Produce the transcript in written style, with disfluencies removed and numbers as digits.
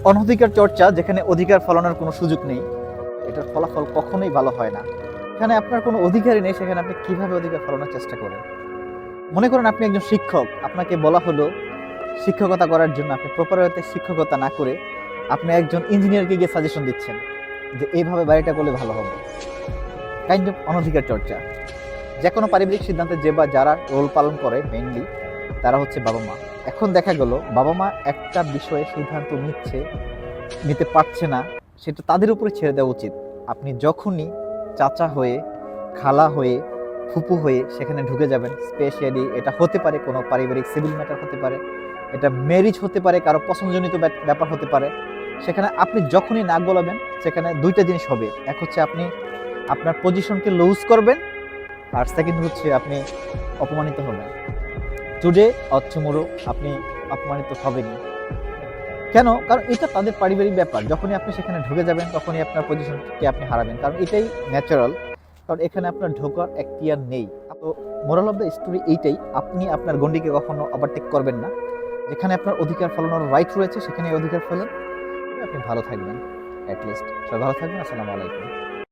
অনধিকার চর্চা যেখানে অধিকার ফলানোর কোনো সুযোগ নেই, এটার ফলাফল কখনোই ভালো হয় না। এখানে আপনার কোনো অধিকারই নেই, সেখানে আপনি কিভাবে অধিকার ফলানোর চেষ্টা করেন? মনে করেন আপনি একজন শিক্ষক, আপনাকে বলা হলো শিক্ষকতা করার জন্য, আপনি প্রপার ওয়েতে শিক্ষকতা না করে আপনি একজন ইঞ্জিনিয়ারকে গিয়ে সাজেশন দিচ্ছেন যে এইভাবে বাড়িটা করলে ভালো হবে। কাইন্ড অফ অনধিকার চর্চা। যে কোনো পারিবারিক সিদ্ধান্তে যে বা যারা রোল পালন করে মেইনলি তারা হচ্ছে বাবা মা। এখন দেখা গেল বাবা মা একটা বিষয়ে সিদ্ধান্ত নিতে পারছে না, সেটা তাদের উপরে ছেড়ে দেওয়া উচিত। আপনি যখনই চাচা হয়ে, খালা হয়ে, ফুপু হয়ে সেখানে ঢুকে যাবেন, স্পেশালি এটা হতে পারে কোনো পারিবারিক সিভিল ম্যাটার হতে পারে, এটা ম্যারিজ হতে পারে, কারো পছন্দজনিত ব্যাপার হতে পারে, সেখানে আপনি যখনই নাক গলাবেন সেখানে দুইটা জিনিস হবে। এক হচ্ছে আপনি আপনার পজিশনকে লুজ করবেন, আর সেকেন্ড হচ্ছে আপনি অপমানিত হবেন। টুডে অর টুমরো আপনি অপমানিত হবেনই। কেন? কারণ এটা তাদের পারিবারিক ব্যাপার। যখনই আপনি সেখানে ঢুকে যাবেন তখনই আপনার পজিশনকে আপনি হারাবেন। কারণ এটাই ন্যাচারাল। কারণ এখানে আপনার ঢোকার এখতিয়ার নেই। তো মোরাল অফ দ্য স্টোরি এইটাই, আপনি আপনার গণ্ডিকে কখনো ওভারটেক করবেন না। যেখানে আপনার অধিকার ফলানোর রাইট রয়েছে সেখানে অধিকার ফেলেন, আপনি ভালো থাকবেন। এট লিস্ট সবাই ভালো থাকবেন। আসসালামু আলাইকুম।